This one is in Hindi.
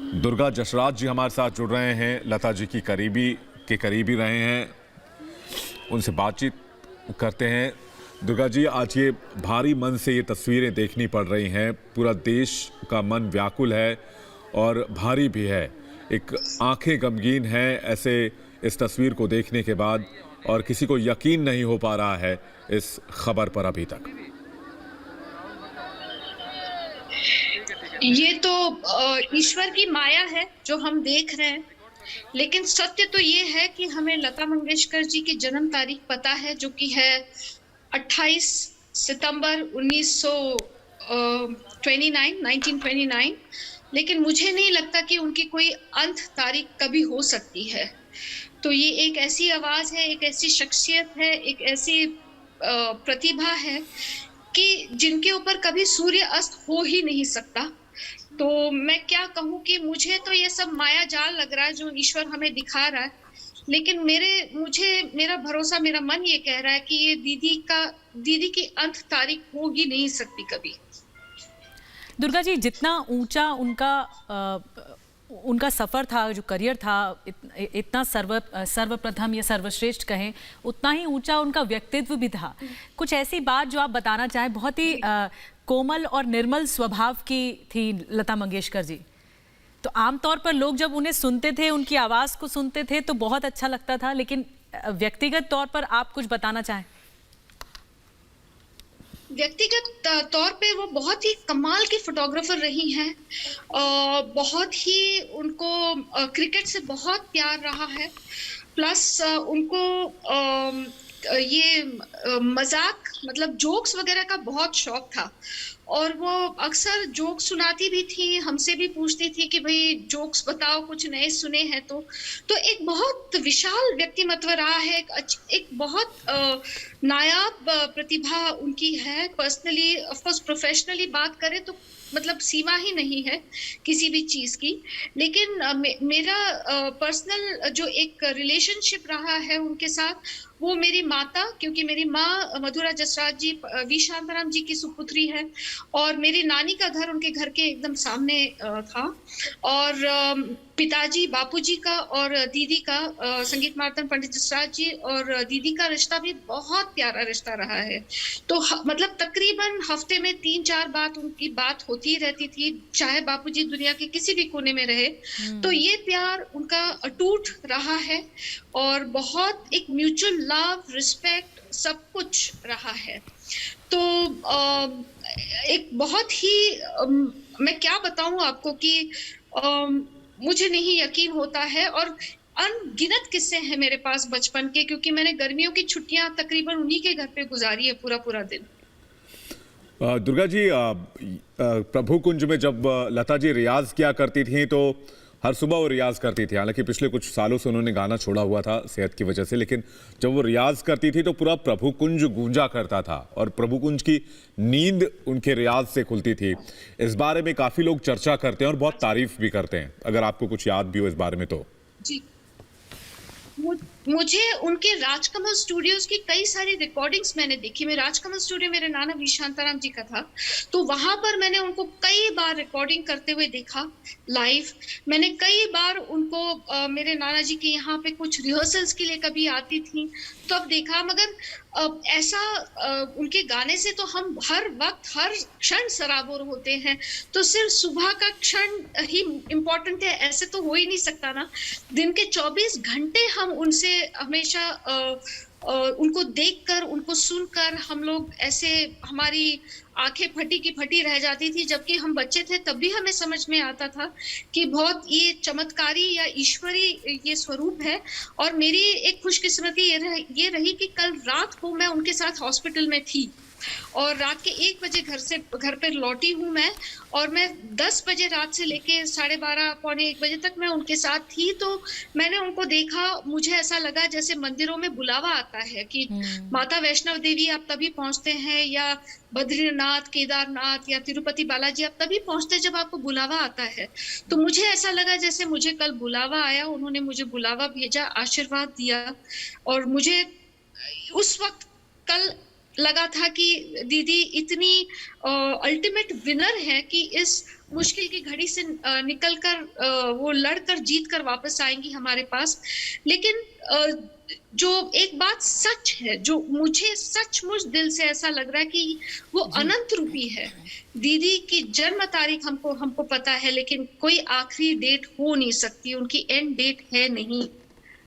दुर्गा जसराज जी हमारे साथ जुड़ रहे हैं, लता जी की करीबी रहे हैं, उनसे बातचीत करते हैं। दुर्गा जी, आज ये भारी मन से ये तस्वीरें देखनी पड़ रही हैं, पूरा देश का मन व्याकुल है और भारी भी है, एक आंखें गमगीन हैं ऐसे इस तस्वीर को देखने के बाद, और किसी को यकीन नहीं हो पा रहा है इस खबर पर अभी तक। ये तो ईश्वर की माया है जो हम देख रहे हैं, लेकिन सत्य तो ये है कि हमें लता मंगेशकर जी की जन्म तारीख पता है, जो कि है 28 सितंबर 1929। लेकिन मुझे नहीं लगता कि उनकी कोई अंत तारीख कभी हो सकती है। तो ये एक ऐसी आवाज है, एक ऐसी शख्सियत है, एक ऐसी प्रतिभा है कि जिनके ऊपर कभी सूर्य अस्त हो ही नहीं सकता। तो मैं क्या कहूँ कि मुझे तो ये सब माया जाल लग रहा है जो ईश्वर हमें दिखा रहा है, लेकिन मेरा भरोसा, मेरा मन ये कह रहा है कि ये दीदी की अंत तारीख हो ही नहीं सकती कभी। दुर्गा जी, जितना ऊंचा उनका सफर था, जो करियर था, इतना सर्वप्रथम या सर्वश्रेष्ठ कहें, उतना ही ऊंचा उनका व्यक्तित्व भी था। कुछ ऐसी बात जो आप बताना चाहें? बहुत ही कोमल और निर्मल स्वभाव की थी लता मंगेशकर जी। तो आमतौर पर लोग जब उन्हें सुनते थे, उनकी आवाज को सुनते थे तो बहुत अच्छा लगता था, लेकिन व्यक्तिगत तौर पर आप कुछ बताना चाहें? व्यक्तिगत तौर पे वो बहुत ही कमाल की फोटोग्राफर रही हैं। बहुत ही उनको क्रिकेट से बहुत प्यार रहा है। प्लस उनको ये मजाक, मतलब जोक्स वगैरह का बहुत शौक था, और वो अक्सर जोक सुनाती भी थी, हमसे भी पूछती थी कि भाई जोक्स बताओ, कुछ नए सुने हैं तो एक बहुत विशाल व्यक्तिमत्व रहा है। एक बहुत नायाब प्रतिभा उनकी है। पर्सनली, ऑफ कोर्स, प्रोफेशनली बात करें तो मतलब सीमा ही नहीं है किसी भी चीज की। लेकिन मेरा पर्सनल जो एक रिलेशनशिप रहा है उनके साथ, वो मेरी माता, क्योंकि मेरी माँ मधुरा जसराज जी वी शांताराम जी की सुपुत्री है, और मेरी नानी का घर उनके घर के एकदम सामने था। और पिताजी, बापूजी का और दीदी का, संगीत मार्तन पंडित जसराज जी और दीदी का रिश्ता भी बहुत प्यारा रिश्ता रहा है। तो मतलब तकरीबन हफ्ते में 3-4 बात उनकी बात होती रहती थी, चाहे बापूजी दुनिया के किसी भी कोने में रहे। तो ये प्यार उनका अटूट रहा है, और बहुत एक म्यूचुअल लव, रिस्पेक्ट, सब कुछ रहा है। तो एक बहुत ही मैं क्या बताऊं आपको कि मुझे नहीं यकीन होता है, और अनगिनत किस्से हैं मेरे पास बचपन के, क्योंकि मैंने गर्मियों की छुट्टियां तकरीबन उन्हीं के घर पे गुजारी है, पूरा दिन। दुर्गा जी, प्रभु कुंज में जब लता जी रियाज किया करती थी तो हर सुबह वो रियाज करती थी। हालांकि पिछले कुछ सालों से उन्होंने गाना छोड़ा हुआ था सेहत की वजह से, लेकिन जब वो रियाज करती थी तो पूरा प्रभु कुंज गूंजा करता था, और प्रभु कुंज की नींद उनके रियाज से खुलती थी। इस बारे में काफी लोग चर्चा करते हैं और बहुत तारीफ भी करते हैं, अगर आपको कुछ याद भी हो इस बारे में तो। जी, मुझे उनके राजकमल स्टूडियोज की कई सारी रिकॉर्डिंग्स मैंने देखी। मैं राजकमल स्टूडियो मेरे नाना वी शांताराम जी का था, तो वहां पर मैंने उनको कई बार रिकॉर्डिंग करते हुए देखा लाइव। मैंने कई बार उनको मेरे नाना जी के यहाँ पे कुछ रिहर्सल्स के लिए कभी आती थी तब देखा। मगर ऐसा उनके गाने से तो हम हर वक्त, हर क्षण सराबोर होते हैं। तो सिर्फ सुबह का क्षण ही इम्पोर्टेंट है ऐसे तो हो ही नहीं सकता ना। दिन के 24 घंटे हम उनसे हमेशा उनको देखकर, उनको सुनकर हम लोग ऐसे, हमारी आंखें फटी की फटी रह जाती थी। जबकि हम बच्चे थे तब भी हमें समझ में आता था कि बहुत ये चमत्कारी या ईश्वरी ये स्वरूप है। और मेरी एक खुशकिस्मती ये रही कि कल रात को मैं उनके साथ हॉस्पिटल में थी, और रात के 1 बजे घर पे लौटी हूँ मैं, और मैं 10 बजे रात से लेके 12:30 पौने 1 बजे तक मैं उनके साथ थी। तो मैंने उनको देखा, मुझे ऐसा लगा जैसे मंदिरों में बुलावा आता है कि माता वैष्णव देवी आप तभी पहुंचते हैं, या बद्रीनाथ, केदारनाथ या तिरुपति बालाजी आप तभी पहुंचते जब आपको बुलावा आता है। तो मुझे ऐसा लगा जैसे मुझे कल बुलावा आया, उन्होंने मुझे बुलावा भेजा, आशीर्वाद दिया। और मुझे उस वक्त कल लगा था कि दीदी इतनी अल्टीमेट विनर है कि इस मुश्किल की घड़ी से निकल कर वो लड़कर जीत कर वापस आएंगी हमारे पास। लेकिन जो एक बात सच है, जो मुझे सचमुच दिल से ऐसा लग रहा है कि वो अनंत रूपी है। दीदी की जन्म तारीख हमको पता है, लेकिन कोई आखिरी डेट हो नहीं सकती, उनकी एंड डेट है नहीं।